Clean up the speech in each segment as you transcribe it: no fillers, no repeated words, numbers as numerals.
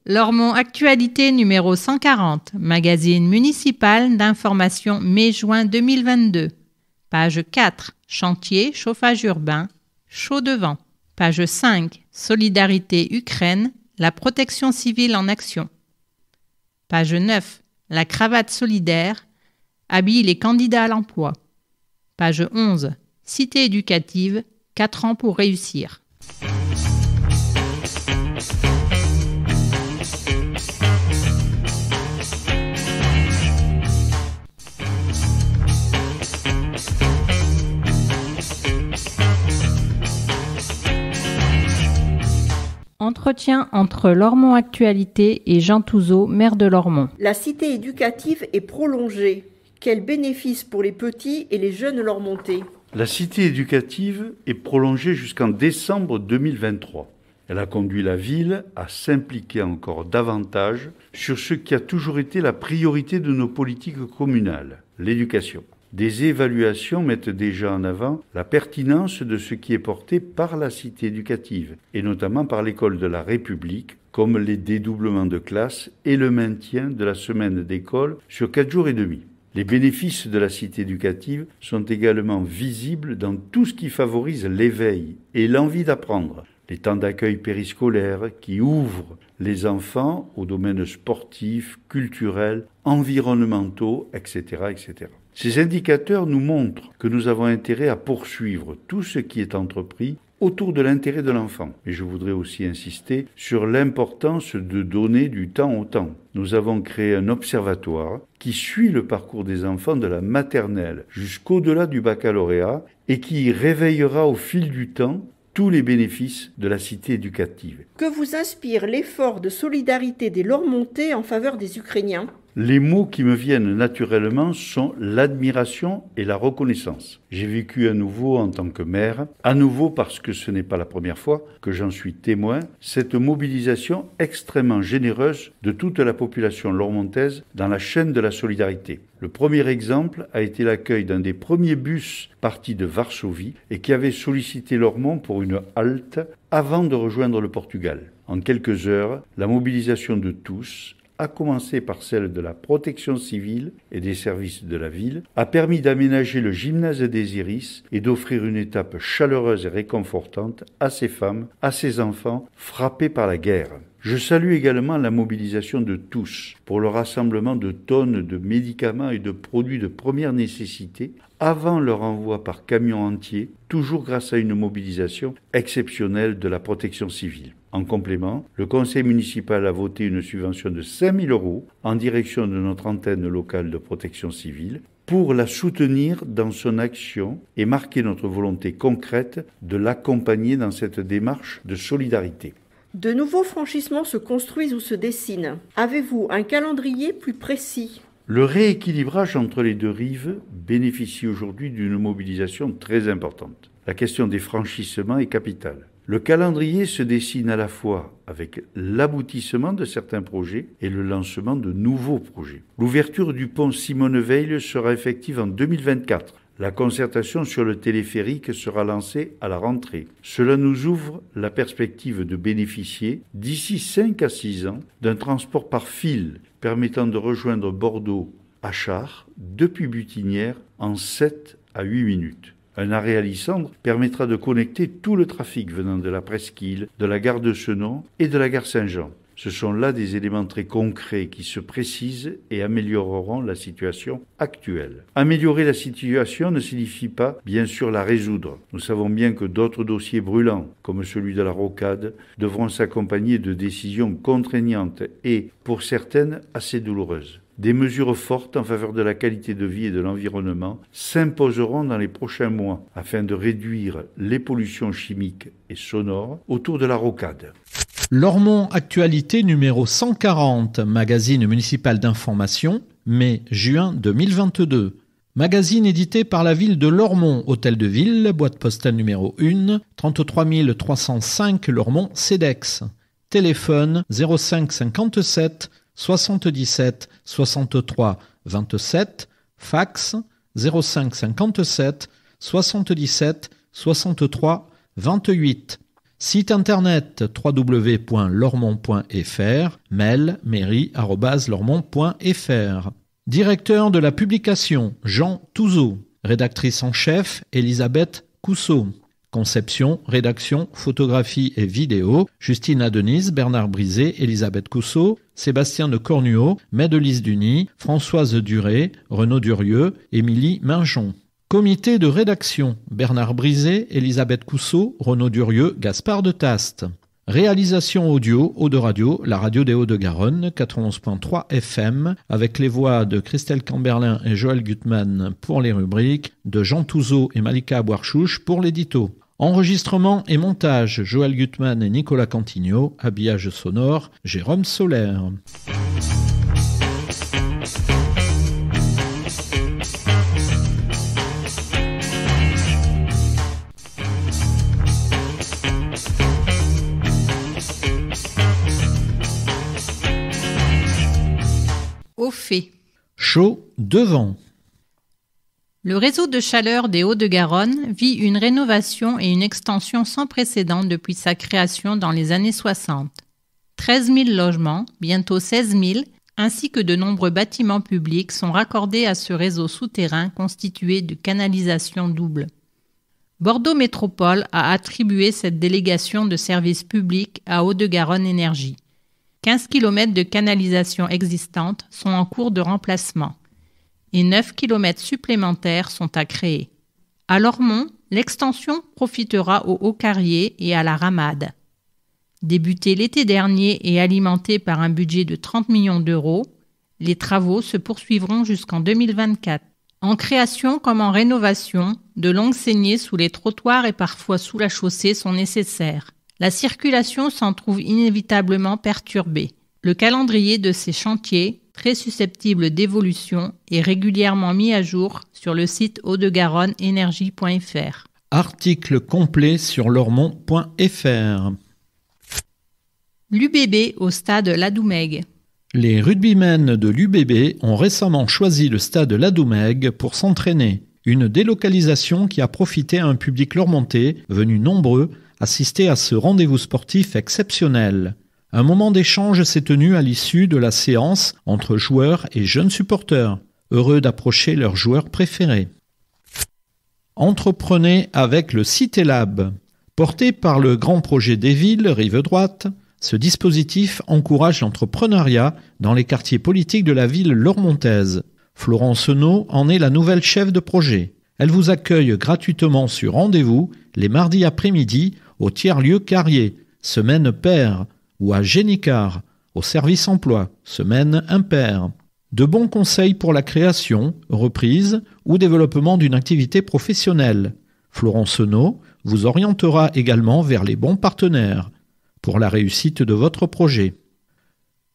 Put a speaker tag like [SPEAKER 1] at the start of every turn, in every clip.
[SPEAKER 1] Lormont Actualité numéro 140, magazine municipal d'information mai-juin 2022. Page 4, chantier, chauffage urbain, chaud de vent. Page 5, solidarité Ukraine, la protection civile en action. Page 9, la cravate solidaire, habille les candidats à l'emploi. Page 11, cité éducative, 4 ans pour réussir. Entretien entre Lormont Actualité et Jean Touzeau, maire de Lormont.
[SPEAKER 2] La cité éducative est prolongée. Quels bénéfices pour les petits et les jeunes Lormontais?
[SPEAKER 3] La cité éducative est prolongée jusqu'en décembre 2023. Elle a conduit la ville à s'impliquer encore davantage sur ce qui a toujours été la priorité de nos politiques communales, l'éducation. Des évaluations mettent déjà en avant la pertinence de ce qui est porté par la cité éducative, et notamment par l'école de la République, comme les dédoublements de classes et le maintien de la semaine d'école sur 4 jours et demi. Les bénéfices de la cité éducative sont également visibles dans tout ce qui favorise l'éveil et l'envie d'apprendre. Les temps d'accueil périscolaire qui ouvrent les enfants aux domaines sportifs, culturels, environnementaux, etc., etc. Ces indicateurs nous montrent que nous avons intérêt à poursuivre tout ce qui est entrepris autour de l'intérêt de l'enfant. Et je voudrais aussi insister sur l'importance de donner du temps au temps. Nous avons créé un observatoire qui suit le parcours des enfants de la maternelle jusqu'au-delà du baccalauréat et qui réveillera au fil du temps tous les bénéfices de la cité éducative.
[SPEAKER 2] Que vous inspire l'effort de solidarité des Lormontais en faveur des Ukrainiens ?
[SPEAKER 3] Les mots qui me viennent naturellement sont l'admiration et la reconnaissance. J'ai vécu à nouveau en tant que maire, à nouveau parce que ce n'est pas la première fois que j'en suis témoin, cette mobilisation extrêmement généreuse de toute la population lormontaise dans la chaîne de la solidarité. Le premier exemple a été l'accueil d'un des premiers bus partis de Varsovie et qui avait sollicité Lormont pour une halte avant de rejoindre le Portugal. En quelques heures, la mobilisation de tous, à commencer par celle de la protection civile et des services de la ville, a permis d'aménager le gymnase des Iris et d'offrir une étape chaleureuse et réconfortante à ces femmes, à ces enfants frappés par la guerre. Je salue également la mobilisation de tous pour le rassemblement de tonnes de médicaments et de produits de première nécessité avant leur envoi par camion entier, toujours grâce à une mobilisation exceptionnelle de la protection civile. En complément, le conseil municipal a voté une subvention de 5 000 € en direction de notre antenne locale de protection civile pour la soutenir dans son action et marquer notre volonté concrète de l'accompagner dans cette démarche de solidarité.
[SPEAKER 2] De nouveaux franchissements se construisent ou se dessinent. Avez-vous un calendrier plus précis ?
[SPEAKER 3] Le rééquilibrage entre les deux rives bénéficie aujourd'hui d'une mobilisation très importante. La question des franchissements est capitale. Le calendrier se dessine à la fois avec l'aboutissement de certains projets et le lancement de nouveaux projets. L'ouverture du pont Simone-Veil sera effective en 2024. La concertation sur le téléphérique sera lancée à la rentrée. Cela nous ouvre la perspective de bénéficier, d'ici 5 à 6 ans, d'un transport par fil permettant de rejoindre Bordeaux à Chars, depuis Butinières, en 7 à 8 minutes. Un arrêt à Lissandre permettra de connecter tout le trafic venant de la presqu'île, de la gare de Senon et de la gare Saint-Jean. Ce sont là des éléments très concrets qui se précisent et amélioreront la situation actuelle. Améliorer la situation ne signifie pas, bien sûr, la résoudre. Nous savons bien que d'autres dossiers brûlants, comme celui de la rocade, devront s'accompagner de décisions contraignantes et, pour certaines, assez douloureuses. Des mesures fortes en faveur de la qualité de vie et de l'environnement s'imposeront dans les prochains mois afin de réduire les pollutions chimiques et sonores autour de la rocade.
[SPEAKER 4] Lormont Actualité numéro 140, magazine municipal d'information, mai-juin 2022. Magazine édité par la ville de Lormont, hôtel de ville, boîte postale numéro 1, 33 305 Lormont, CEDEX. Téléphone 05 57 77 63 27, fax 05 57 77 63 28. Site internet www.lormont.fr, mail mairie@lormont.fr. Directeur de la publication, Jean Touzeau. Rédactrice en chef, Elisabeth Cousseau. Conception, rédaction, photographie et vidéo, Justine Adenis, Bernard Brisé, Elisabeth Cousseau, Sébastien de Cornuau, Médelise Duny, Françoise Duré, Renaud Durieux, Émilie Minjon. Comité de rédaction, Bernard Brisé, Elisabeth Cousseau, Renaud Durieux, Gaspard de Taste. Réalisation audio, Eau de Radio, la radio des Hauts-de-Garonne, 91.3 FM, avec les voix de Christelle Camberlin et Joël Gutmann pour les rubriques, de Jean Touzeau et Malika Abouarchouch pour l'édito. Enregistrement et montage, Joël Gutmann et Nicolas Cantigno. Habillage sonore, Jérôme Solaire.
[SPEAKER 1] Au fait.
[SPEAKER 4] Chaud devant.
[SPEAKER 1] Le réseau de chaleur des Hauts-de-Garonne vit une rénovation et une extension sans précédent depuis sa création dans les années 60. 13 000 logements, bientôt 16 000, ainsi que de nombreux bâtiments publics sont raccordés à ce réseau souterrain constitué de canalisations doubles. Bordeaux Métropole a attribué cette délégation de services publics à Hauts-de-Garonne Énergie. 15 km de canalisations existantes sont en cours de remplacement et 9 km supplémentaires sont à créer. À Lormont, l'extension profitera aux Hauts-Carriers et à la Ramade. Débutée l'été dernier et alimentée par un budget de 30 millions d'euros, les travaux se poursuivront jusqu'en 2024. En création comme en rénovation, de longues saignées sous les trottoirs et parfois sous la chaussée sont nécessaires. La circulation s'en trouve inévitablement perturbée. Le calendrier de ces chantiers, très susceptible d'évolution, est régulièrement mis à jour sur le site hauts-de-garonne-énergie.fr.
[SPEAKER 4] Article complet sur lormont.fr.
[SPEAKER 1] L'UBB au stade Ladoumègue.
[SPEAKER 4] Les rugbymen de l'UBB ont récemment choisi le stade Ladoumègue pour s'entraîner. Une délocalisation qui a profité à un public lormontais, venu nombreux, assister à ce rendez-vous sportif exceptionnel. Un moment d'échange s'est tenu à l'issue de la séance entre joueurs et jeunes supporters, heureux d'approcher leurs joueurs préférés. Entreprenez avec le CitéLab. Porté par le grand projet des villes, Rive Droite, ce dispositif encourage l'entrepreneuriat dans les quartiers politiques de la ville lormontaise. Florence Henault en est la nouvelle chef de projet. Elle vous accueille gratuitement sur rendez-vous les mardis après-midi au tiers-lieu Carrier, semaine paire, ou à Génicard, au service emploi, semaine impaire. De bons conseils pour la création, reprise ou développement d'une activité professionnelle. Florence Henault vous orientera également vers les bons partenaires pour la réussite de votre projet.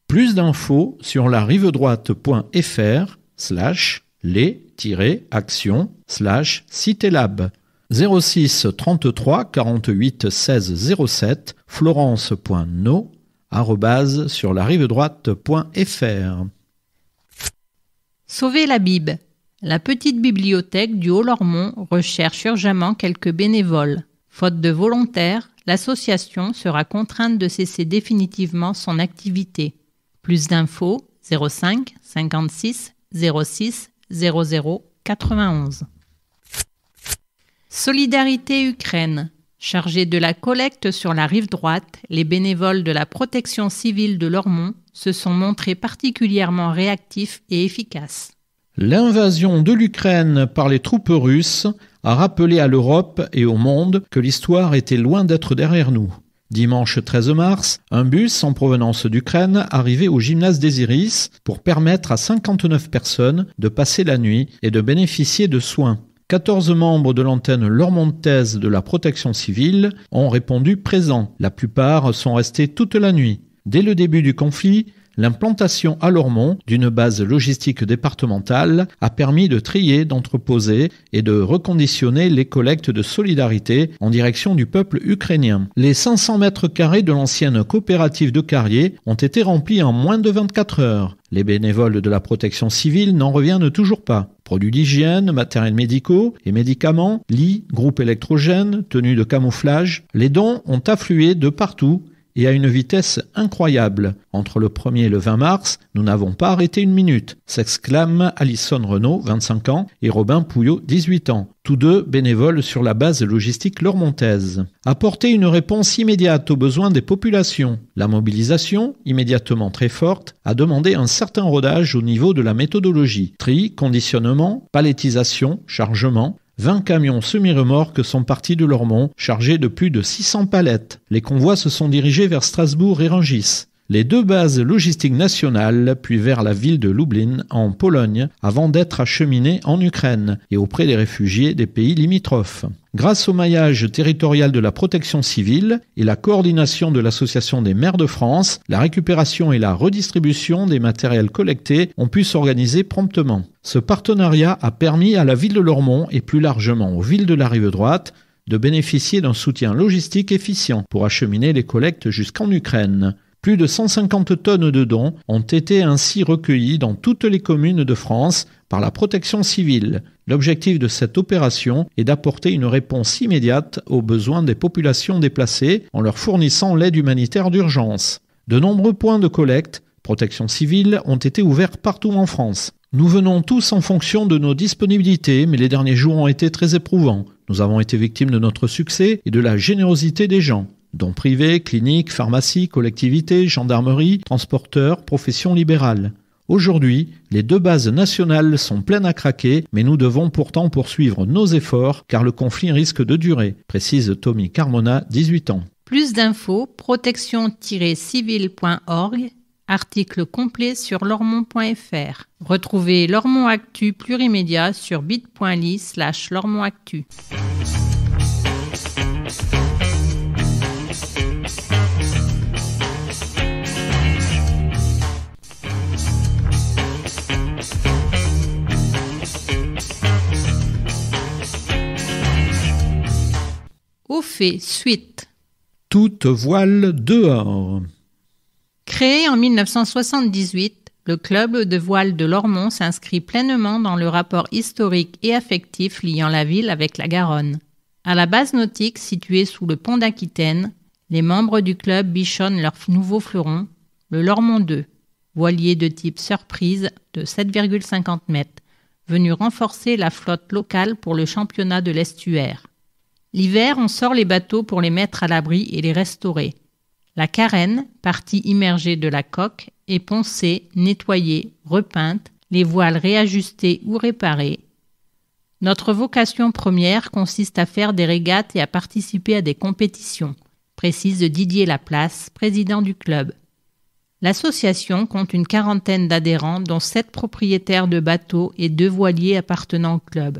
[SPEAKER 4] Plus d'infos sur larivedroite.fr/les-actions/CitéLab. 06 33 48 16 07 florence.no@surlarivedroite.fr.
[SPEAKER 1] Sauver la Bib. La petite bibliothèque du Haut-Lormont recherche urgemment quelques bénévoles. Faute de volontaires, l'association sera contrainte de cesser définitivement son activité. Plus d'infos 05 56 06 00 91. Solidarité Ukraine. Chargés de la collecte sur la rive droite, les bénévoles de la protection civile de Lormont se sont montrés particulièrement réactifs et efficaces.
[SPEAKER 4] L'invasion de l'Ukraine par les troupes russes a rappelé à l'Europe et au monde que l'histoire était loin d'être derrière nous. Dimanche 13 mars, un bus en provenance d'Ukraine arrivait au gymnase des Iris pour permettre à 59 personnes de passer la nuit et de bénéficier de soins. 14 membres de l'antenne lormontaise de la protection civile ont répondu présents. La plupart sont restés toute la nuit. Dès le début du conflit, l'implantation à Lormont d'une base logistique départementale a permis de trier, d'entreposer et de reconditionner les collectes de solidarité en direction du peuple ukrainien. Les 500 mètres carrés de l'ancienne coopérative de Carrier ont été remplis en moins de 24 heures. Les bénévoles de la protection civile n'en reviennent toujours pas. Produits d'hygiène, matériels médicaux et médicaments, lits, groupes électrogènes, tenues de camouflage, les dons ont afflué de partout et à une vitesse incroyable. Entre le 1er et le 20 mars, nous n'avons pas arrêté une minute, s'exclament Alison Renaud, 25 ans, et Robin Pouillot, 18 ans, tous deux bénévoles sur la base logistique lormontaise. Apporter une réponse immédiate aux besoins des populations. La mobilisation, immédiatement très forte, a demandé un certain rodage au niveau de la méthodologie. Tri, conditionnement, palettisation, chargement. 20 camions semi-remorques sont partis de Lormont, chargés de plus de 600 palettes. Les convois se sont dirigés vers Strasbourg et Rungis. Les deux bases logistiques nationales, puis vers la ville de Lublin, en Pologne, avant d'être acheminés en Ukraine et auprès des réfugiés des pays limitrophes. Grâce au maillage territorial de la protection civile et la coordination de l'Association des maires de France, la récupération et la redistribution des matériels collectés ont pu s'organiser promptement. Ce partenariat a permis à la ville de Lormont et plus largement aux villes de la rive droite de bénéficier d'un soutien logistique efficient pour acheminer les collectes jusqu'en Ukraine. Plus de 150 tonnes de dons ont été ainsi recueillis dans toutes les communes de France par la protection civile. L'objectif de cette opération est d'apporter une réponse immédiate aux besoins des populations déplacées en leur fournissant l'aide humanitaire d'urgence. De nombreux points de collecte, protection civile, ont été ouverts partout en France. Nous venons tous en fonction de nos disponibilités, mais les derniers jours ont été très éprouvants. Nous avons été victimes de notre succès et de la générosité des gens. Dons privés, cliniques, pharmacies, collectivités, gendarmerie, transporteurs, professions libérales. Aujourd'hui, les deux bases nationales sont pleines à craquer, mais nous devons pourtant poursuivre nos efforts car le conflit risque de durer, précise Tommy Carmona, 18 ans.
[SPEAKER 1] Plus d'infos, protection-civile.org, article complet sur lormont.fr. Retrouvez Lormont Actu plurimédia sur bit.ly/lormontactu. Au fait, suite.
[SPEAKER 4] Toute voile dehors.
[SPEAKER 1] Créé en 1978, le club de voile de Lormont s'inscrit pleinement dans le rapport historique et affectif liant la ville avec la Garonne. À la base nautique située sous le pont d'Aquitaine, les membres du club bichonnent leur nouveau fleuron, le Lormont 2, voilier de type surprise de 7,50 mètres, venu renforcer la flotte locale pour le championnat de l'estuaire. L'hiver, on sort les bateaux pour les mettre à l'abri et les restaurer. La carène, partie immergée de la coque, est poncée, nettoyée, repeinte, les voiles réajustées ou réparées. Notre vocation première consiste à faire des régates et à participer à des compétitions, précise Didier Laplace, président du club. L'association compte une quarantaine d'adhérents, dont 7 propriétaires de bateaux et 2 voiliers appartenant au club.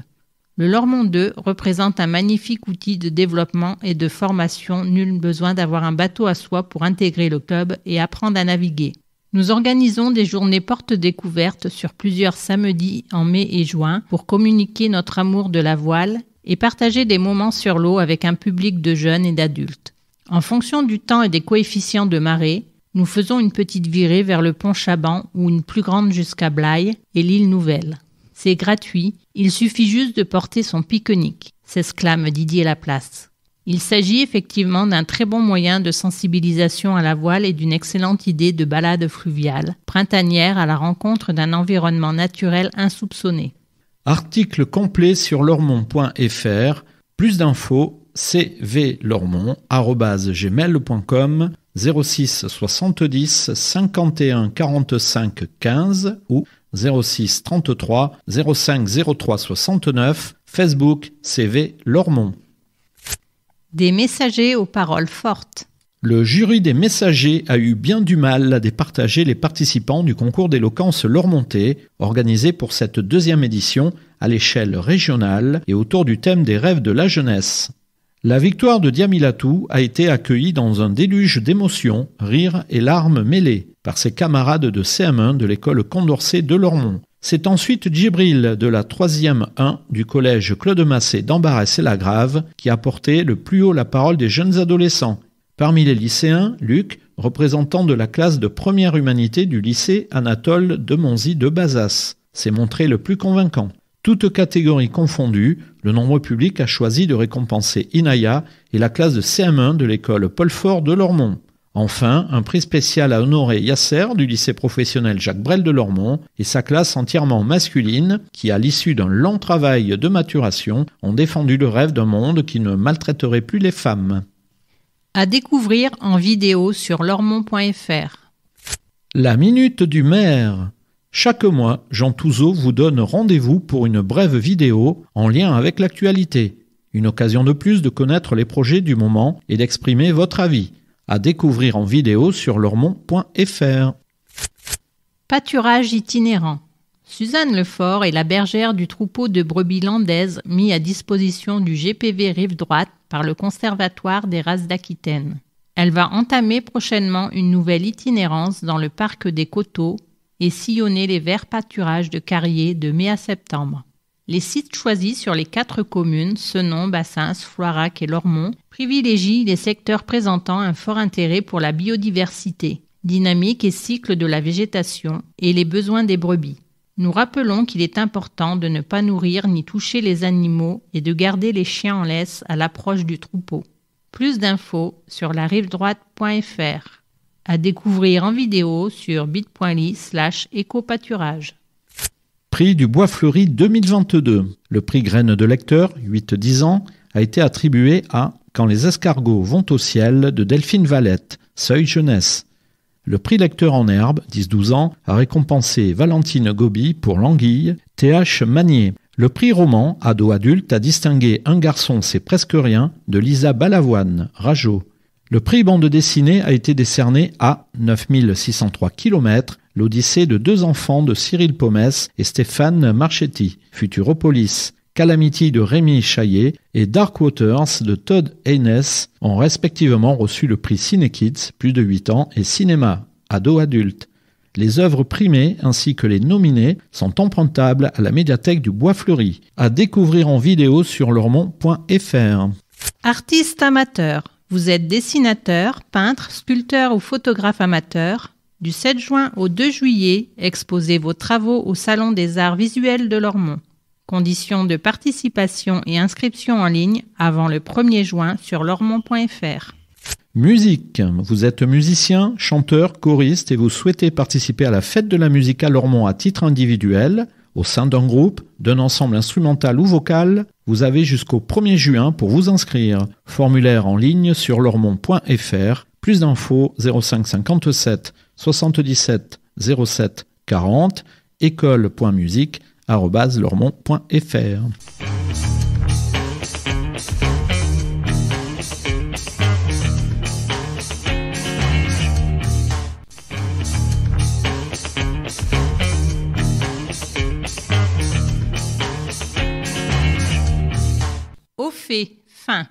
[SPEAKER 1] Le Lormont 2 représente un magnifique outil de développement et de formation, nul besoin d'avoir un bateau à soi pour intégrer le club et apprendre à naviguer. Nous organisons des journées portes découvertes sur plusieurs samedis en mai et juin pour communiquer notre amour de la voile et partager des moments sur l'eau avec un public de jeunes et d'adultes. En fonction du temps et des coefficients de marée, nous faisons une petite virée vers le pont Chaban ou une plus grande jusqu'à Blaye et l'île Nouvelle. C'est gratuit, il suffit juste de porter son pique-nique, s'exclame Didier Laplace. Il s'agit effectivement d'un très bon moyen de sensibilisation à la voile et d'une excellente idée de balade fluviale, printanière à la rencontre d'un environnement naturel insoupçonné.
[SPEAKER 4] Article complet sur lormont.fr. Plus d'infos, cvlormont@gmail.com 06 70 51 45 15 ou 06 33 05 03 69, Facebook CV Lormont.
[SPEAKER 1] Des messagers aux paroles fortes.
[SPEAKER 4] Le jury des messagers a eu bien du mal à départager les participants du concours d'éloquence lormontais, organisé pour cette 2e édition à l'échelle régionale et autour du thème des rêves de la jeunesse. La victoire de Diamilatou a été accueillie dans un déluge d'émotions, rires et larmes mêlées par ses camarades de CM1 de l'école Condorcet de Lormont. C'est ensuite Djibril de la 3e 1 du collège Claude Massé d'Ambarès-et-Lagrave qui a porté le plus haut la parole des jeunes adolescents. Parmi les lycéens, Luc, représentant de la classe de première humanité du lycée Anatole de Monzy de Bazas, s'est montré le plus convaincant. Toutes catégories confondues, le nombre public a choisi de récompenser Inaya et la classe de CM1 de l'école Paul Fort de Lormont. Enfin, un prix spécial a honoré Yasser du lycée professionnel Jacques Brel de Lormont et sa classe entièrement masculine qui, à l'issue d'un long travail de maturation, ont défendu le rêve d'un monde qui ne maltraiterait plus les femmes.
[SPEAKER 1] À découvrir en vidéo sur lormont.fr.
[SPEAKER 4] La minute du maire. Chaque mois, Jean Touzeau vous donne rendez-vous pour une brève vidéo en lien avec l'actualité. Une occasion de plus de connaître les projets du moment et d'exprimer votre avis. À découvrir en vidéo sur lormont.fr.
[SPEAKER 1] Pâturage itinérant. Suzanne Lefort est la bergère du troupeau de brebis landaises mis à disposition du GPV Rive Droite par le Conservatoire des races d'Aquitaine. Elle va entamer prochainement une nouvelle itinérance dans le parc des Coteaux et sillonner les verts pâturages de Carrier de mai à septembre. Les sites choisis sur les 4 communes, Senon, Bassins, Floirac et Lormont, privilégient les secteurs présentant un fort intérêt pour la biodiversité, dynamique et cycle de la végétation et les besoins des brebis. Nous rappelons qu'il est important de ne pas nourrir ni toucher les animaux et de garder les chiens en laisse à l'approche du troupeau. Plus d'infos sur larivedroite.fr. À découvrir en vidéo sur bit.ly/écopâturage.
[SPEAKER 4] Prix du Bois Fleuri 2022. Le prix Graines de lecteur, 8-10 ans, a été attribué à Quand les escargots vont au ciel de Delphine Valette, Seuil Jeunesse. Le prix lecteur en herbe, 10-12 ans, a récompensé Valentine Gobi pour L'Anguille, TH Manier. Le prix roman, ado-adulte, a distingué Un garçon c'est presque rien de Lisa Balavoine, Rageot. Le prix bande dessinée a été décerné à 9603 km, l'Odyssée de 2 enfants de Cyril Pomès et Stéphane Marchetti, Futuropolis. Calamity de Rémi Chaillet et Dark Waters de Todd Haynes ont respectivement reçu le prix Cinekids, plus de 8 ans, et Cinéma, ado-adulte. Les œuvres primées ainsi que les nominés sont empruntables à la médiathèque du Bois Fleuri. À découvrir en vidéo sur lormont.fr.
[SPEAKER 1] Artiste amateur. Vous êtes dessinateur, peintre, sculpteur ou photographe amateur. Du 7 juin au 2 juillet, exposez vos travaux au Salon des Arts Visuels de Lormont. Conditions de participation et inscription en ligne avant le 1er juin sur lormont.fr.
[SPEAKER 4] Musique. Vous êtes musicien, chanteur, choriste et vous souhaitez participer à la fête de la musique à Lormont à titre individuel, au sein d'un groupe, d'un ensemble instrumental ou vocal, vous avez jusqu'au 1er juin pour vous inscrire. Formulaire en ligne sur lormont.fr. Plus d'infos 05 57 77 07 40 école.musique@lormont.fr.
[SPEAKER 1] Au fait, fin.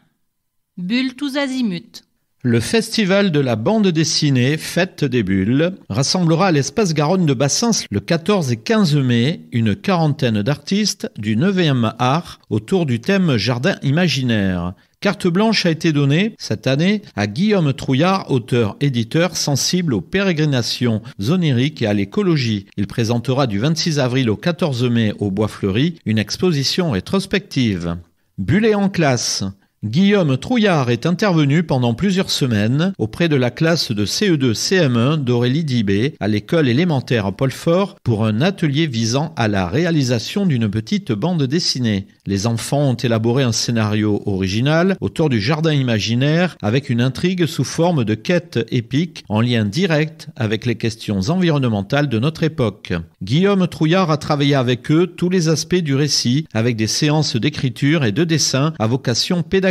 [SPEAKER 1] Bulles tous azimuts.
[SPEAKER 4] Le festival de la bande dessinée Fête des Bulles rassemblera à l'espace Garonne de Bassins le 14 et 15 mai une quarantaine d'artistes du 9e art autour du thème Jardin imaginaire. Carte blanche a été donnée cette année à Guillaume Trouillard, auteur-éditeur sensible aux pérégrinations oniriques et à l'écologie. Il présentera du 26 avril au 14 mai au Bois Fleuri une exposition rétrospective. Bullet en classe. Guillaume Trouillard est intervenu pendant plusieurs semaines auprès de la classe de CE2-CM1 d'Aurélie Dibé à l'école élémentaire Paul Fort pour un atelier visant à la réalisation d'une petite bande dessinée. Les enfants ont élaboré un scénario original autour du jardin imaginaire avec une intrigue sous forme de quête épique en lien direct avec les questions environnementales de notre époque. Guillaume Trouillard a travaillé avec eux tous les aspects du récit avec des séances d'écriture et de dessin à vocation pédagogique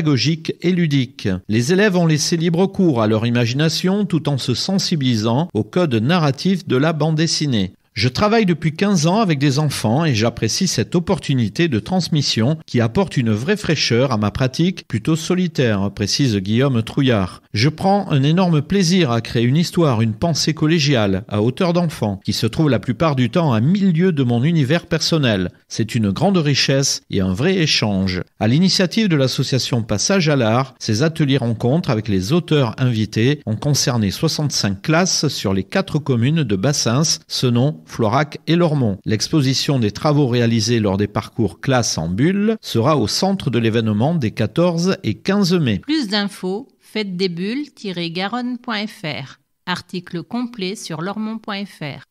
[SPEAKER 4] et ludique. Les élèves ont laissé libre cours à leur imagination tout en se sensibilisant au code narratif de la bande dessinée. Je travaille depuis 15 ans avec des enfants et j'apprécie cette opportunité de transmission qui apporte une vraie fraîcheur à ma pratique plutôt solitaire, précise Guillaume Trouillard. Je prends un énorme plaisir à créer une histoire, une pensée collégiale, à hauteur d'enfant, qui se trouve la plupart du temps à 1000 lieues de mon univers personnel. C'est une grande richesse et un vrai échange. À l'initiative de l'association Passage à l'Art, ces ateliers rencontres avec les auteurs invités ont concerné 65 classes sur les 4 communes de Bassens, Senon, Florac et Lormont. L'exposition des travaux réalisés lors des parcours classe en bulle sera au centre de l'événement des 14 et 15 mai.
[SPEAKER 1] Plus d'infos, fêtesdesbulles-garonne.fr. Article complet sur lormont.fr.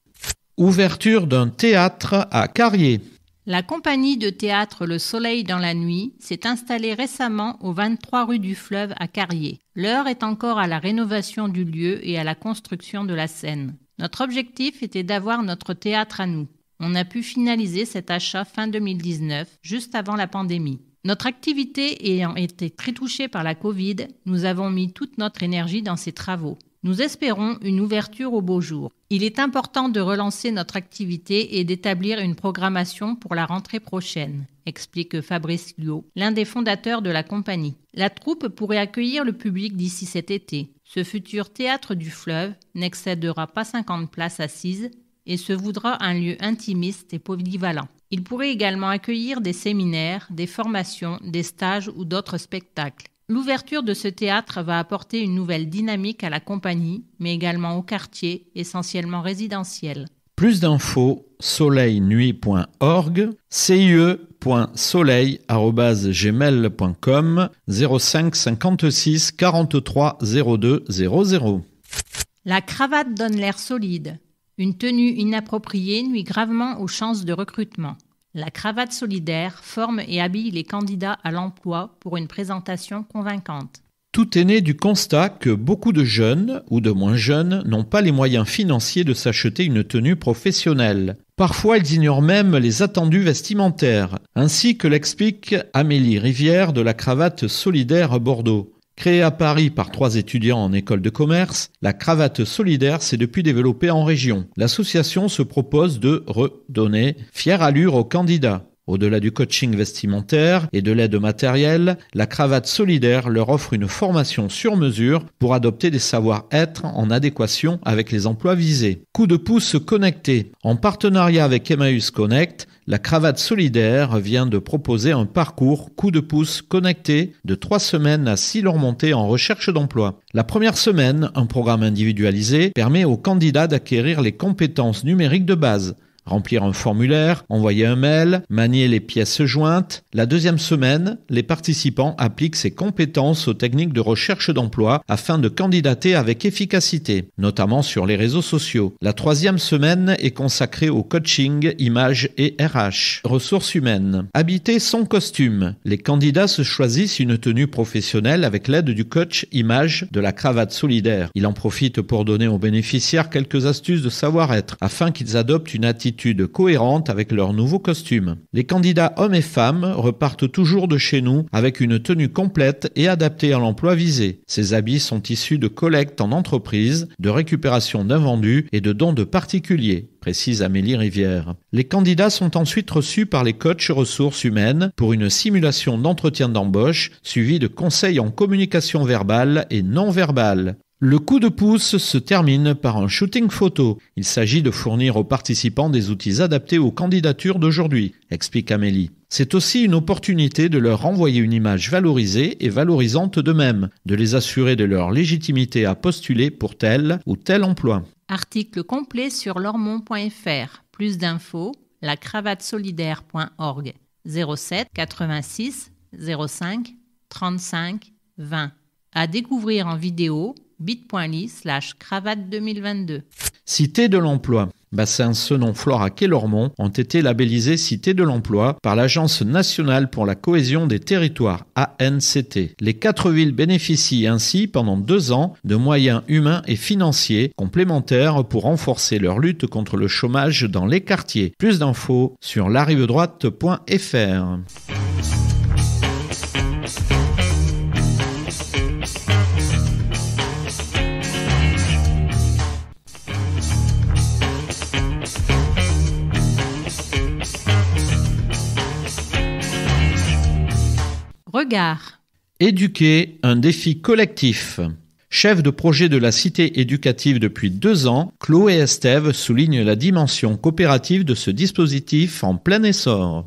[SPEAKER 4] Ouverture d'un théâtre à Carrier.
[SPEAKER 1] La compagnie de théâtre Le Soleil dans la nuit s'est installée récemment au 23 rue du Fleuve à Carrier. L'heure est encore à la rénovation du lieu et à la construction de la scène. Notre objectif était d'avoir notre théâtre à nous. On a pu finaliser cet achat fin 2019, juste avant la pandémie. Notre activité ayant été très touchée par la Covid, nous avons mis toute notre énergie dans ces travaux. Nous espérons une ouverture au beau jour. Il est important de relancer notre activité et d'établir une programmation pour la rentrée prochaine, explique Fabrice Liot, l'un des fondateurs de la compagnie. La troupe pourrait accueillir le public d'ici cet été. Ce futur théâtre du Fleuve n'excédera pas 50 places assises et se voudra un lieu intimiste et polyvalent. Il pourrait également accueillir des séminaires, des formations, des stages ou d'autres spectacles. L'ouverture de ce théâtre va apporter une nouvelle dynamique à la compagnie, mais également au quartier, essentiellement résidentiel.
[SPEAKER 4] Plus d'infos, soleilnuit.org, cie.soleil@gmail.com, 05 56 43 02 00.
[SPEAKER 1] La cravate donne l'air solide. Une tenue inappropriée nuit gravement aux chances de recrutement. La cravate solidaire forme et habille les candidats à l'emploi pour une présentation convaincante.
[SPEAKER 4] Tout est né du constat que beaucoup de jeunes ou de moins jeunes n'ont pas les moyens financiers de s'acheter une tenue professionnelle. Parfois, ils ignorent même les attendus vestimentaires, ainsi que l'explique Amélie Rivière de la cravate solidaire à Bordeaux. Créée à Paris par 3 étudiants en école de commerce, la cravate solidaire s'est depuis développée en région. L'association se propose de redonner fière allure aux candidats. Au-delà du coaching vestimentaire et de l'aide matérielle, la cravate solidaire leur offre une formation sur mesure pour adopter des savoir-être en adéquation avec les emplois visés. Coup de pouce connecté. En partenariat avec Emmaüs Connect, la cravate solidaire vient de proposer un parcours coup de pouce connecté de 3 semaines à 6 remontées en recherche d'emploi. La première semaine, un programme individualisé permet aux candidats d'acquérir les compétences numériques de base. Remplir un formulaire, envoyer un mail, manier les pièces jointes. La deuxième semaine, les participants appliquent ces compétences aux techniques de recherche d'emploi afin de candidater avec efficacité, notamment sur les réseaux sociaux. La troisième semaine est consacrée au coaching, images et RH. Ressources humaines. Habiter son costume. Les candidats se choisissent une tenue professionnelle avec l'aide du coach image de la cravate solidaire. Il en profite pour donner aux bénéficiaires quelques astuces de savoir-être afin qu'ils adoptent une attitude cohérente avec leur nouveau costume. Les candidats hommes et femmes repartent toujours de chez nous avec une tenue complète et adaptée à l'emploi visé. Ces habits sont issus de collectes en entreprise, de récupération d'invendus et de dons de particuliers, précise Amélie Rivière. Les candidats sont ensuite reçus par les coachs ressources humaines pour une simulation d'entretien d'embauche suivie de conseils en communication verbale et non verbale. Le coup de pouce se termine par un shooting photo. Il s'agit de fournir aux participants des outils adaptés aux candidatures d'aujourd'hui, explique Amélie. C'est aussi une opportunité de leur renvoyer une image valorisée et valorisante d'eux-mêmes, de les assurer de leur légitimité à postuler pour tel ou tel emploi.
[SPEAKER 1] Article complet sur lormont.fr. Plus d'infos, lacravatesolidaire.org 07 86 05 35 20. À découvrir en vidéo bit.ly/cravate 2022.
[SPEAKER 4] Cité de l'emploi. Bassens, Senon, Florac et Lormont ont été labellisés Cité de l'emploi par l'Agence nationale pour la cohésion des territoires, ANCT. Les 4 villes bénéficient ainsi pendant 2 ans de moyens humains et financiers complémentaires pour renforcer leur lutte contre le chômage dans les quartiers. Plus d'infos sur larivedroite.fr.
[SPEAKER 1] Regard.
[SPEAKER 4] Éduquer, un défi collectif. Chef de projet de la cité éducative depuis 2 ans, Chloé Estève souligne la dimension coopérative de ce dispositif en plein essor.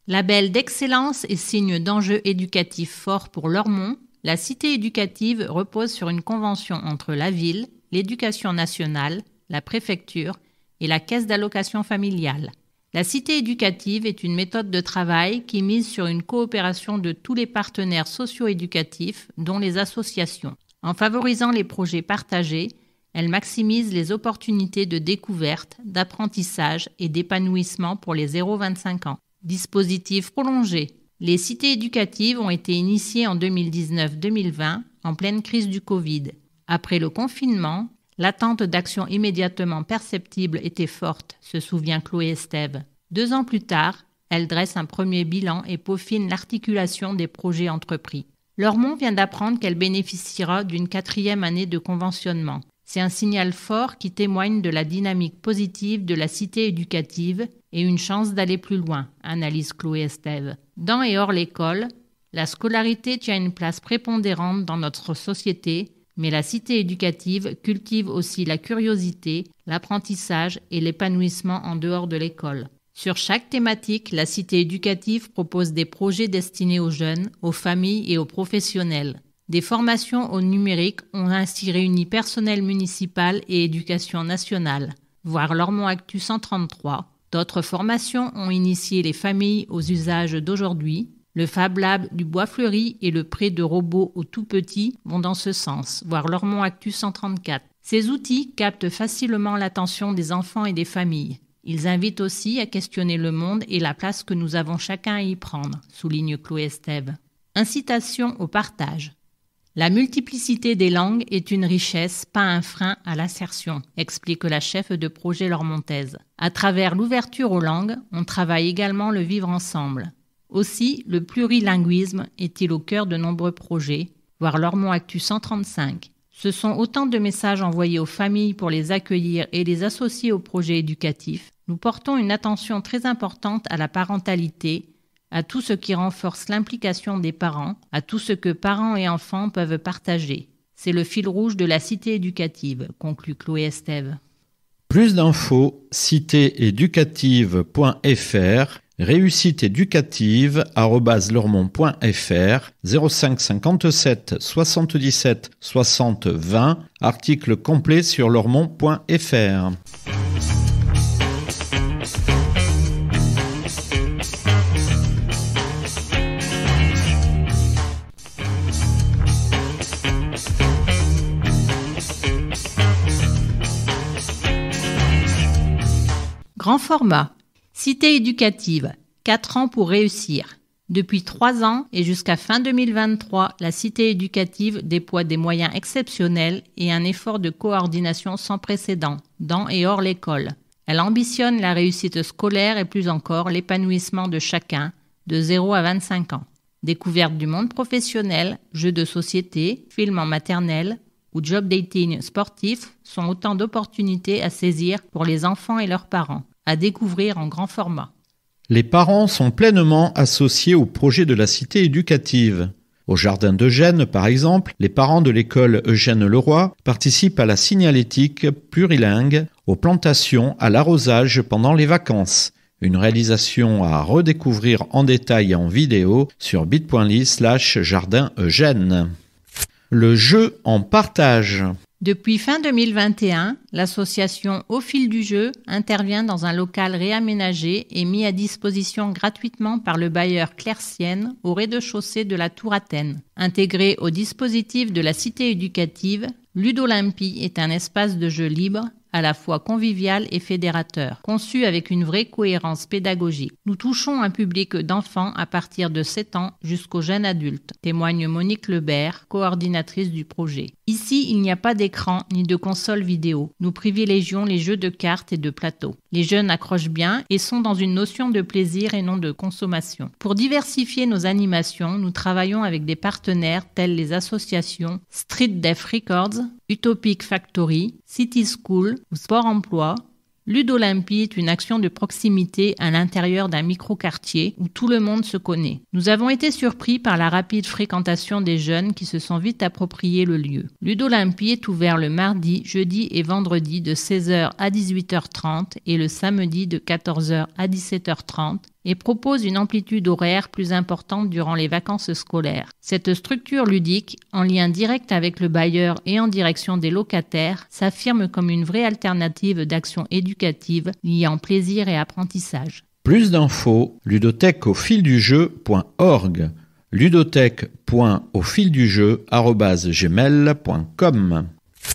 [SPEAKER 1] Label d'excellence et signe d'enjeux éducatifs forts pour Lormont, la cité éducative repose sur une convention entre la ville, l'éducation nationale, la préfecture et la caisse d'allocation familiale. La cité éducative est une méthode de travail qui mise sur une coopération de tous les partenaires socio-éducatifs, dont les associations. En favorisant les projets partagés, elle maximise les opportunités de découverte, d'apprentissage et d'épanouissement pour les 0-25 ans. Dispositif prolongé. Les cités éducatives ont été initiées en 2019-2020, en pleine crise du Covid. Après le confinement, l'attente d'actions immédiatement perceptibles était forte, se souvient Chloé Estève. 2 ans plus tard, elle dresse un premier bilan et peaufine l'articulation des projets entrepris. Lormont vient d'apprendre qu'elle bénéficiera d'une 4e année de conventionnement. C'est un signal fort qui témoigne de la dynamique positive de la cité éducative et une chance d'aller plus loin, analyse Chloé Estève. Dans et hors l'école, la scolarité tient une place prépondérante dans notre société, mais la cité éducative cultive aussi la curiosité, l'apprentissage et l'épanouissement en dehors de l'école. Sur chaque thématique, la cité éducative propose des projets destinés aux jeunes, aux familles et aux professionnels. Des formations au numérique ont ainsi réuni personnel municipal et éducation nationale, voir Lormont Actu 133. D'autres formations ont initié les familles aux usages d'aujourd'hui. Le Fab Lab du Bois Fleuri et le prêt de robots aux tout-petits vont dans ce sens, voir Lormont Actu 134. Ces outils captent facilement l'attention des enfants et des familles. Ils invitent aussi à questionner le monde et la place que nous avons chacun à y prendre, souligne Chloé Estève. Incitation au partage. La multiplicité des langues est une richesse, pas un frein à l'assertion, explique la chef de projet lormontaise. À travers l'ouverture aux langues, on travaille également le vivre ensemble. Aussi, le plurilinguisme est-il au cœur de nombreux projets, voir Lormont Actu 135. Ce sont autant de messages envoyés aux familles pour les accueillir et les associer aux projets éducatifs. Nous portons une attention très importante à la parentalité, à tout ce qui renforce l'implication des parents, à tout ce que parents et enfants peuvent partager. C'est le fil rouge de la cité éducative, conclut Chloé Estève.
[SPEAKER 4] Plus d'infos, citééducative.fr, réussiteéducative@lormont.fr, 05 57 77 60 20, article complet sur lormont.fr.
[SPEAKER 1] Grand format. Cité éducative. 4 ans pour réussir. Depuis 3 ans et jusqu'à fin 2023, la cité éducative déploie des moyens exceptionnels et un effort de coordination sans précédent, dans et hors l'école. Elle ambitionne la réussite scolaire et plus encore l'épanouissement de chacun, de 0 à 25 ans. Découverte du monde professionnel, jeux de société, films en maternelle ou job dating sportif sont autant d'opportunités à saisir pour les enfants et leurs parents, à découvrir en grand format.
[SPEAKER 4] Les parents sont pleinement associés au projet de la cité éducative. Au jardin d'Eugène, par exemple, les parents de l'école Eugène Leroy participent à la signalétique plurilingue, aux plantations, à l'arrosage pendant les vacances. Une réalisation à redécouvrir en détail en vidéo sur bit.ly/jardin Eugène. Le jeu en partage.
[SPEAKER 1] Depuis fin 2021, l'association Au fil du jeu intervient dans un local réaménagé et mis à disposition gratuitement par le bailleur Clercienne au rez-de-chaussée de la Tour Athènes. Intégré au dispositif de la cité éducative, Ludolympie est un espace de jeu libre, à la fois convivial et fédérateur, conçu avec une vraie cohérence pédagogique. Nous touchons un public d'enfants à partir de 7 ans jusqu'aux jeunes adultes, témoigne Monique Lebert, coordinatrice du projet. Ici, il n'y a pas d'écran ni de console vidéo. Nous privilégions les jeux de cartes et de plateau. Les jeunes accrochent bien et sont dans une notion de plaisir et non de consommation. Pour diversifier nos animations, nous travaillons avec des partenaires tels les associations Street Deaf Records, Utopic Factory, City School ou Sport Emploi Ludolympie est une action de proximité à l'intérieur d'un micro-quartier où tout le monde se connaît. Nous avons été surpris par la rapide fréquentation des jeunes qui se sont vite appropriés le lieu. Ludolympie est ouvert le mardi, jeudi et vendredi de 16h à 18h30 et le samedi de 14h à 17h30 et propose une amplitude horaire plus importante durant les vacances scolaires. Cette structure ludique, en lien direct avec le bailleur et en direction des locataires, s'affirme comme une vraie alternative d'action éducative liant plaisir et apprentissage.
[SPEAKER 4] Plus d'infos, ludothèqueaufildujeu.org, ludothèque.aufildujeu@gmail.com.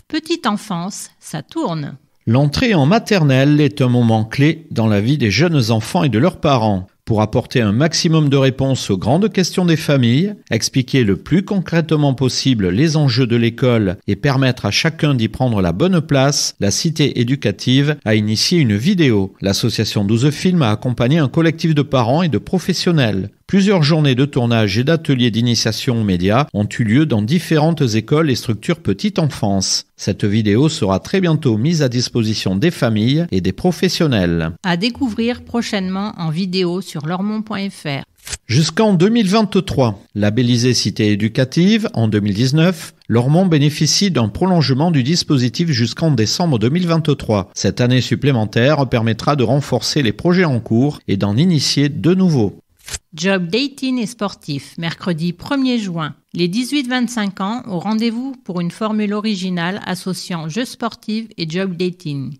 [SPEAKER 1] Petite enfance, ça tourne.
[SPEAKER 4] L'entrée en maternelle est un moment clé dans la vie des jeunes enfants et de leurs parents. Pour apporter un maximum de réponses aux grandes questions des familles, expliquer le plus concrètement possible les enjeux de l'école et permettre à chacun d'y prendre la bonne place, la Cité éducative a initié une vidéo. L'association 12 Films a accompagné un collectif de parents et de professionnels. Plusieurs journées de tournage et d'ateliers d'initiation aux médias ont eu lieu dans différentes écoles et structures petite enfance. Cette vidéo sera très bientôt mise à disposition des familles et des professionnels.
[SPEAKER 1] À découvrir prochainement en vidéo sur lormont.fr.
[SPEAKER 4] Jusqu'en 2023, labellisée Cité éducative, en 2019, Lormont bénéficie d'un prolongement du dispositif jusqu'en décembre 2023. Cette année supplémentaire permettra de renforcer les projets en cours et d'en initier de nouveaux.
[SPEAKER 1] Job dating et sportif, mercredi 1er juin. Les 18-25 ans ont rendez-vous pour une formule originale associant jeux sportifs et job dating.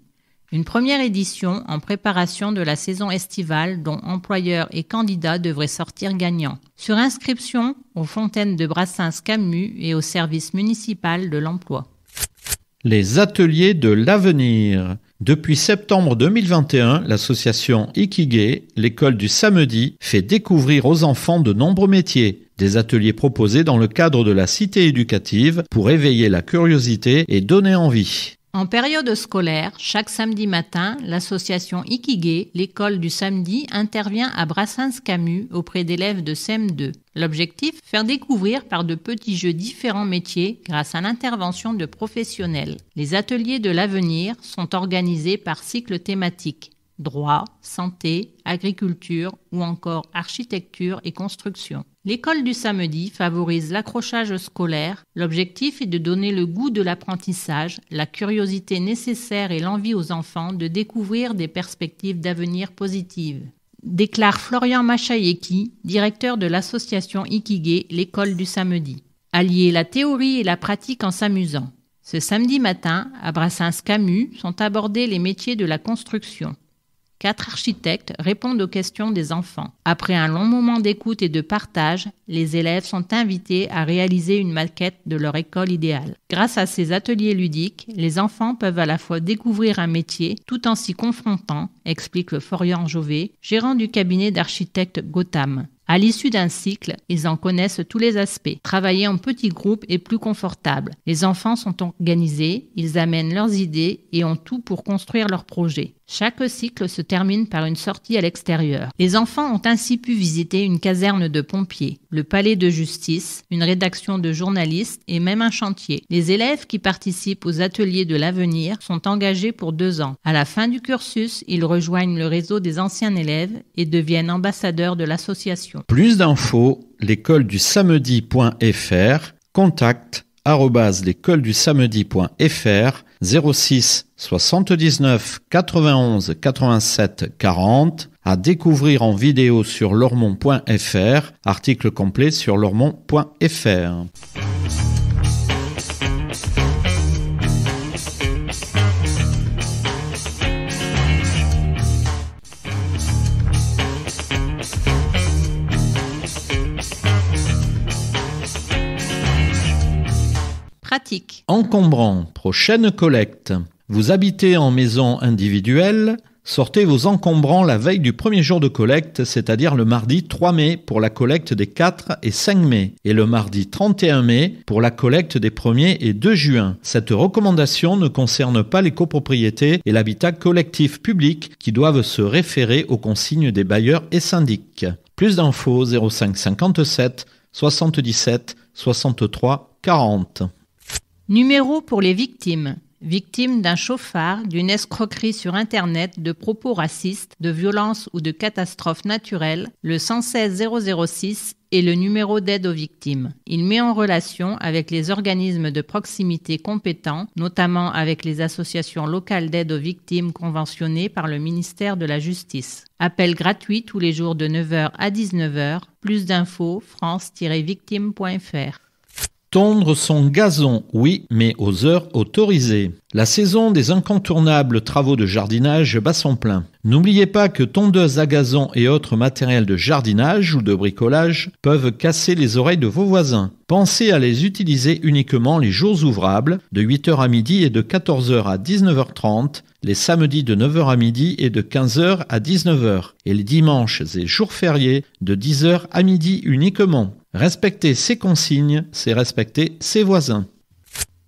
[SPEAKER 1] Une première édition en préparation de la saison estivale dont employeurs et candidats devraient sortir gagnants. Sur inscription aux fontaines de Brassens-Camus et au service municipal de l'emploi.
[SPEAKER 4] Les ateliers de l'avenir. Depuis septembre 2021, l'association Ikigai, l'école du samedi, fait découvrir aux enfants de nombreux métiers. Des ateliers proposés dans le cadre de la cité éducative pour éveiller la curiosité et donner envie.
[SPEAKER 1] En période scolaire, chaque samedi matin, l'association Ikigai, l'école du samedi, intervient à Brassens-Camus auprès d'élèves de CM2. L'objectif, faire découvrir par de petits jeux différents métiers grâce à l'intervention de professionnels. Les ateliers de l'avenir sont organisés par cycles thématiques. Droit, santé, agriculture ou encore architecture et construction. L'école du samedi favorise l'accrochage scolaire. L'objectif est de donner le goût de l'apprentissage, la curiosité nécessaire et l'envie aux enfants de découvrir des perspectives d'avenir positives. Déclare Florian Machayeki, directeur de l'association Ikigai, l'école du samedi. Allier la théorie et la pratique en s'amusant. Ce samedi matin, à Brassens-Camus, sont abordés les métiers de la construction. 4 architectes répondent aux questions des enfants. Après un long moment d'écoute et de partage, les élèves sont invités à réaliser une maquette de leur école idéale. Grâce à ces ateliers ludiques, les enfants peuvent à la fois découvrir un métier tout en s'y confrontant, explique le Florian Jovet, gérant du cabinet d'architecte Gotham. À l'issue d'un cycle, ils en connaissent tous les aspects. Travailler en petits groupes est plus confortable. Les enfants sont organisés, ils amènent leurs idées et ont tout pour construire leur projet. Chaque cycle se termine par une sortie à l'extérieur. Les enfants ont ainsi pu visiter une caserne de pompiers, le palais de justice, une rédaction de journalistes et même un chantier. Les élèves qui participent aux ateliers de l'avenir sont engagés pour 2 ans. À la fin du cursus, ils rejoignent le réseau des anciens élèves et deviennent ambassadeurs de l'association.
[SPEAKER 4] Plus d'infos, l'écoledusamedi.fr, contact @l'écoledusamedi.fr, 06 79 91 87 40, à découvrir en vidéo sur lormont.fr, article complet sur lormont.fr.
[SPEAKER 1] Pratique.
[SPEAKER 4] Encombrant, prochaine collecte. Vous habitez en maison individuelle, sortez vos encombrants la veille du premier jour de collecte, c'est-à-dire le mardi 3 mai pour la collecte des 4 et 5 mai, et le mardi 31 mai pour la collecte des 1er et 2 juin. Cette recommandation ne concerne pas les copropriétés et l'habitat collectif public qui doivent se référer aux consignes des bailleurs et syndics. Plus d'infos 05 57 77 63 40.
[SPEAKER 1] Numéro pour les victimes. Victime d'un chauffard, d'une escroquerie sur Internet, de propos racistes, de violences ou de catastrophes naturelles, le 116 006 est le numéro d'aide aux victimes. Il met en relation avec les organismes de proximité compétents, notamment avec les associations locales d'aide aux victimes conventionnées par le ministère de la Justice. Appel gratuit tous les jours de 9h à 19h. Plus d'infos, france-victime.fr.
[SPEAKER 4] Tondre son gazon, oui, mais aux heures autorisées. La saison des incontournables travaux de jardinage bat son plein. N'oubliez pas que tondeuses à gazon et autres matériels de jardinage ou de bricolage peuvent casser les oreilles de vos voisins. Pensez à les utiliser uniquement les jours ouvrables, de 8h à midi et de 14h à 19h30, les samedis de 9h à midi et de 15h à 19h, et les dimanches et jours fériés de 10h à midi uniquement. Respecter ces consignes, c'est respecter ses voisins.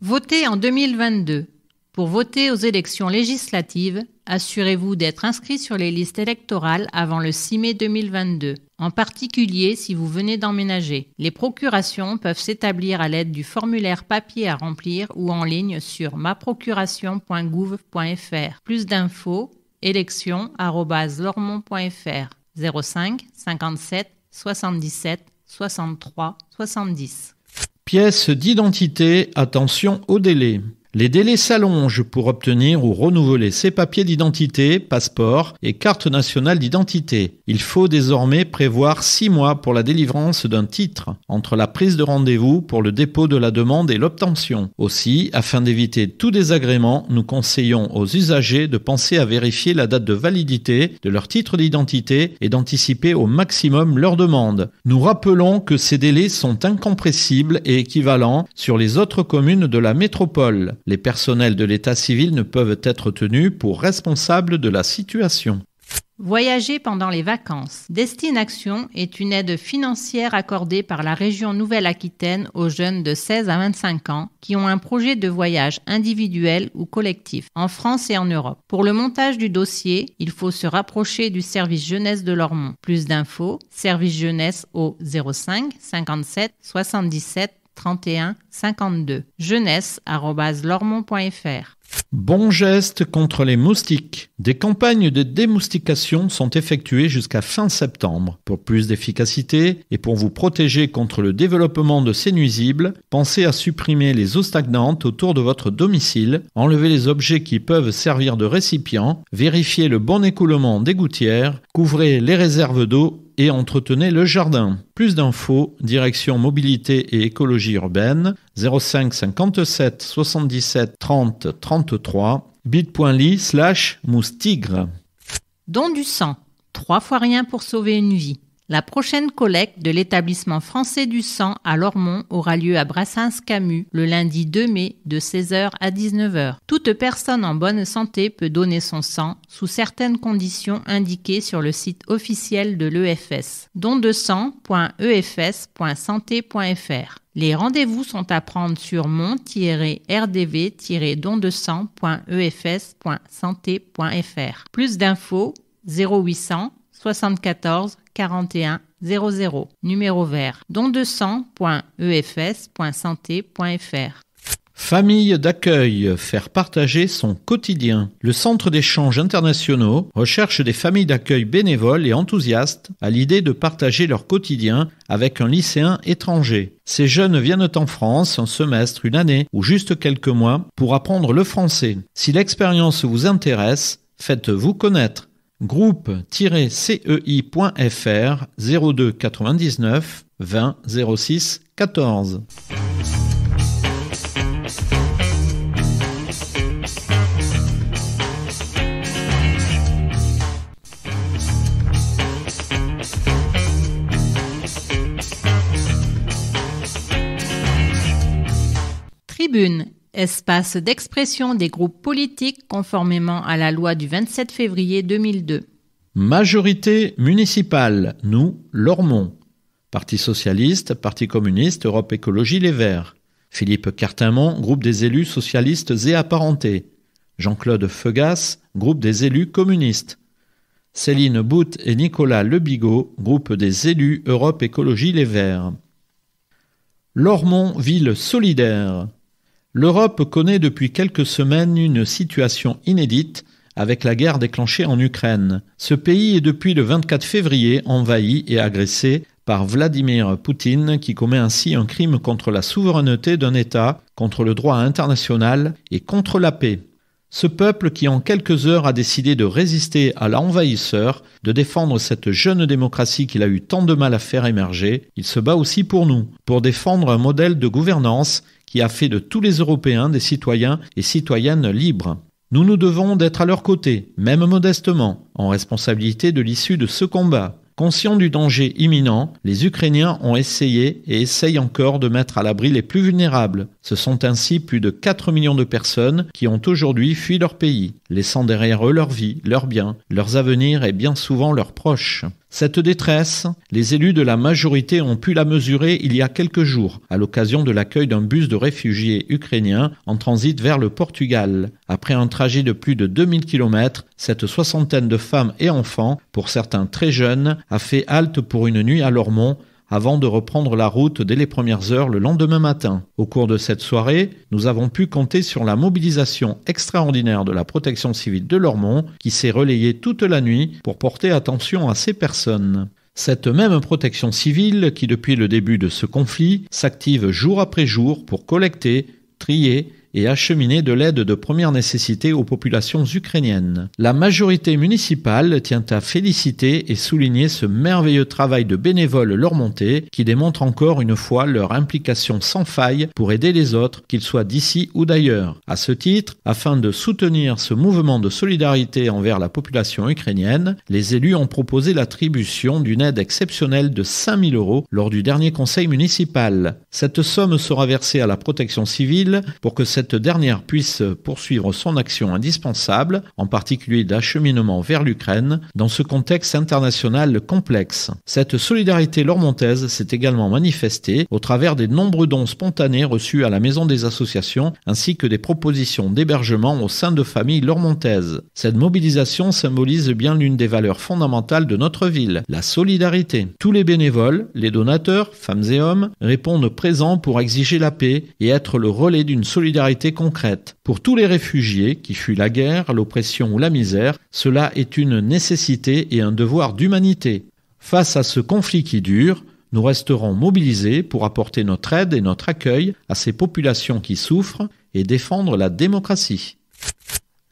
[SPEAKER 1] Votez en 2022. Pour voter aux élections législatives, assurez-vous d'être inscrit sur les listes électorales avant le 6 mai 2022, en particulier si vous venez d'emménager. Les procurations peuvent s'établir à l'aide du formulaire papier à remplir ou en ligne sur maprocuration.gouv.fr. Plus d'infos, élections@lormont.fr 05 57 77 63 70.
[SPEAKER 4] Pièce d'identité, attention au délai. Les délais s'allongent pour obtenir ou renouveler ses papiers d'identité, passeport et carte nationale d'identité. Il faut désormais prévoir 6 mois pour la délivrance d'un titre, entre la prise de rendez-vous pour le dépôt de la demande et l'obtention. Aussi, afin d'éviter tout désagrément, nous conseillons aux usagers de penser à vérifier la date de validité de leur titre d'identité et d'anticiper au maximum leur demande. Nous rappelons que ces délais sont incompressibles et équivalents sur les autres communes de la métropole. Les personnels de l'état civil ne peuvent être tenus pour responsables de la situation.
[SPEAKER 1] Voyager pendant les vacances. Destination est une aide financière accordée par la région Nouvelle-Aquitaine aux jeunes de 16 à 25 ans qui ont un projet de voyage individuel ou collectif en France et en Europe. Pour le montage du dossier, il faut se rapprocher du service jeunesse de Lormont. Plus d'infos, service jeunesse au 05 57 77 31 52. jeunesse@lormont.fr.
[SPEAKER 4] Bon geste contre les moustiques. Des campagnes de démoustication sont effectuées jusqu'à fin septembre. Pour plus d'efficacité et pour vous protéger contre le développement de ces nuisibles, pensez à supprimer les eaux stagnantes autour de votre domicile, enlevez les objets qui peuvent servir de récipient, vérifiez le bon écoulement des gouttières, couvrez les réserves d'eau et entretenez le jardin. Plus d'infos, direction mobilité et écologie urbaine, 05 57 77 30 33, bit.ly/moustigre.
[SPEAKER 1] Don du sang, 3 fois rien pour sauver une vie. La prochaine collecte de l'établissement français du sang à Lormont aura lieu à Brassens-Camus le lundi 2 mai de 16h à 19h. Toute personne en bonne santé peut donner son sang sous certaines conditions indiquées sur le site officiel de l'EFS. dondesang.efs.santé.fr. Les rendez-vous sont à prendre sur mon-rdv-don-de-sang.efs.santé.fr. Plus d'infos 0800 74 41 00. Numéro vert. dondesang.efs.santé.fr.
[SPEAKER 4] Famille d'accueil, faire partager son quotidien. Le Centre d'échanges internationaux recherche des familles d'accueil bénévoles et enthousiastes à l'idée de partager leur quotidien avec un lycéen étranger. Ces jeunes viennent en France un semestre, une année ou juste quelques mois pour apprendre le français. Si l'expérience vous intéresse, faites-vous connaître. Groupe-cei.fr 02 99 20 06 14.
[SPEAKER 1] Tribune, espace d'expression des groupes politiques conformément à la loi du 27 février 2002.
[SPEAKER 4] Majorité municipale, nous, Lormont. Parti socialiste, Parti communiste, Europe Écologie Les Verts. Philippe Cartaimont, groupe des élus socialistes et apparentés. Jean-Claude Feugas, groupe des élus communistes. Céline Bout et Nicolas Lebigot, groupe des élus Europe Écologie Les Verts. Lormont, ville solidaire. L'Europe connaît depuis quelques semaines une situation inédite avec la guerre déclenchée en Ukraine. Ce pays est depuis le 24 février envahi et agressé par Vladimir Poutine qui commet ainsi un crime contre la souveraineté d'un État, contre le droit international et contre la paix. Ce peuple qui en quelques heures a décidé de résister à l'envahisseur, de défendre cette jeune démocratie qu'il a eu tant de mal à faire émerger, il se bat aussi pour nous, pour défendre un modèle de gouvernance qui a fait de tous les Européens des citoyens et citoyennes libres. Nous nous devons d'être à leur côté, même modestement, en responsabilité de l'issue de ce combat. Conscients du danger imminent, les Ukrainiens ont essayé et essayent encore de mettre à l'abri les plus vulnérables. Ce sont ainsi plus de 4 millions de personnes qui ont aujourd'hui fui leur pays, laissant derrière eux leur vie, leurs biens, leurs avenirs et bien souvent leurs proches. Cette détresse, les élus de la majorité ont pu la mesurer il y a quelques jours, à l'occasion de l'accueil d'un bus de réfugiés ukrainiens en transit vers le Portugal. Après un trajet de plus de 2000 km, cette soixantaine de femmes et enfants, pour certains très jeunes, a fait halte pour une nuit à Lormont, avant de reprendre la route dès les premières heures le lendemain matin. Au cours de cette soirée, nous avons pu compter sur la mobilisation extraordinaire de la protection civile de Lormont, qui s'est relayée toute la nuit pour porter attention à ces personnes. Cette même protection civile qui, depuis le début de ce conflit, s'active jour après jour pour collecter, trier et acheminer de l'aide de première nécessité aux populations ukrainiennes. La majorité municipale tient à féliciter et souligner ce merveilleux travail de bénévoles lormontais qui démontre encore une fois leur implication sans faille pour aider les autres, qu'ils soient d'ici ou d'ailleurs. À ce titre, afin de soutenir ce mouvement de solidarité envers la population ukrainienne, les élus ont proposé l'attribution d'une aide exceptionnelle de 5 000 € lors du dernier conseil municipal. Cette somme sera versée à la protection civile pour que cette dernière puisse poursuivre son action indispensable, en particulier d'acheminement vers l'Ukraine, dans ce contexte international complexe. Cette solidarité lormontaise s'est également manifestée au travers des nombreux dons spontanés reçus à la Maison des associations, ainsi que des propositions d'hébergement au sein de familles lormontaises. Cette mobilisation symbolise bien l'une des valeurs fondamentales de notre ville, la solidarité. Tous les bénévoles, les donateurs, femmes et hommes, répondent présents pour exiger la paix et être le relais d'une solidarité concrète. Pour tous les réfugiés qui fuient la guerre, l'oppression ou la misère, cela est une nécessité et un devoir d'humanité. Face à ce conflit qui dure, nous resterons mobilisés pour apporter notre aide et notre accueil à ces populations qui souffrent et défendre la démocratie.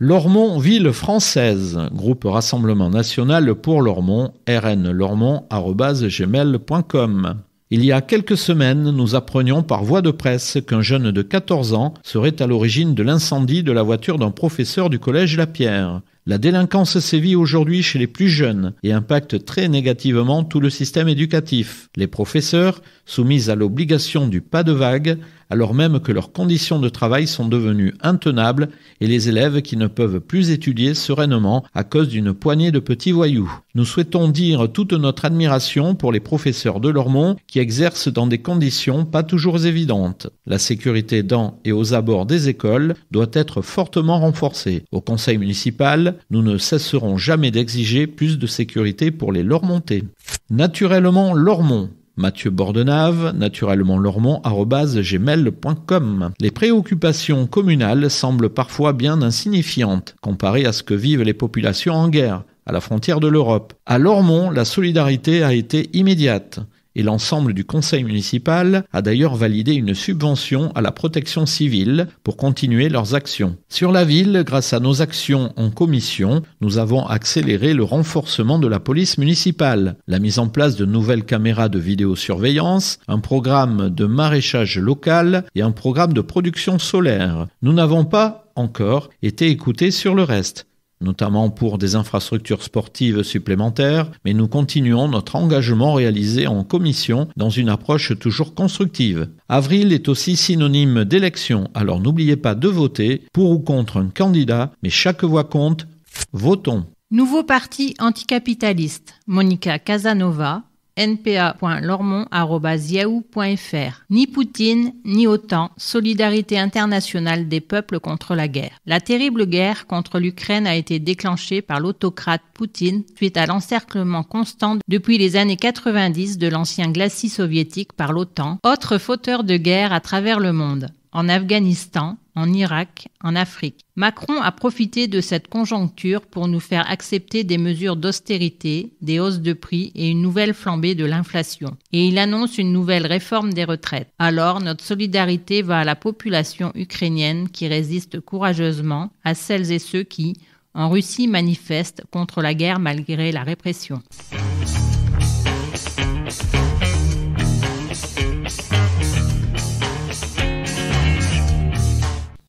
[SPEAKER 4] Lormont, ville française, groupe Rassemblement National pour Lormont, rnlormont@gmail.com. Il y a quelques semaines, nous apprenions par voie de presse qu'un jeune de 14 ans serait à l'origine de l'incendie de la voiture d'un professeur du collège La Pierre. La délinquance sévit aujourd'hui chez les plus jeunes et impacte très négativement tout le système éducatif. Les professeurs, soumis à l'obligation du pas de vague, alors même que leurs conditions de travail sont devenues intenables, et les élèves qui ne peuvent plus étudier sereinement à cause d'une poignée de petits voyous. Nous souhaitons dire toute notre admiration pour les professeurs de Lormont qui exercent dans des conditions pas toujours évidentes. La sécurité dans et aux abords des écoles doit être fortement renforcée. Au conseil municipal, nous ne cesserons jamais d'exiger plus de sécurité pour les Lormontais. Naturellement Lormont. Mathieu Bordenave, naturellementlormont@gmail.com. Les préoccupations communales semblent parfois bien insignifiantes comparées à ce que vivent les populations en guerre, à la frontière de l'Europe. À Lormont, la solidarité a été immédiate. Et l'ensemble du conseil municipal a d'ailleurs validé une subvention à la protection civile pour continuer leurs actions. Sur la ville, grâce à nos actions en commission, nous avons accéléré le renforcement de la police municipale, la mise en place de nouvelles caméras de vidéosurveillance, un programme de maraîchage local et un programme de production solaire. Nous n'avons pas encore été écoutés sur le reste, notamment pour des infrastructures sportives supplémentaires, mais nous continuons notre engagement réalisé en commission dans une approche toujours constructive. Avril est aussi synonyme d'élection, alors n'oubliez pas de voter pour ou contre un candidat, mais chaque voix compte. Votons.
[SPEAKER 1] Nouveau parti anticapitaliste. Monica Casanova, npa.lormont@yahoo.fr. Ni Poutine, ni OTAN, solidarité internationale des peuples contre la guerre. La terrible guerre contre l'Ukraine a été déclenchée par l'autocrate Poutine suite à l'encerclement constant depuis les années 90 de l'ancien glacis soviétique par l'OTAN, autre fauteur de guerre à travers le monde. en Afghanistan, en Irak, en Afrique. Macron a profité de cette conjoncture pour nous faire accepter des mesures d'austérité, des hausses de prix et une nouvelle flambée de l'inflation. Et il annonce une nouvelle réforme des retraites. Alors, notre solidarité va à la population ukrainienne qui résiste courageusement, à celles et ceux qui, en Russie, manifestent contre la guerre malgré la répression.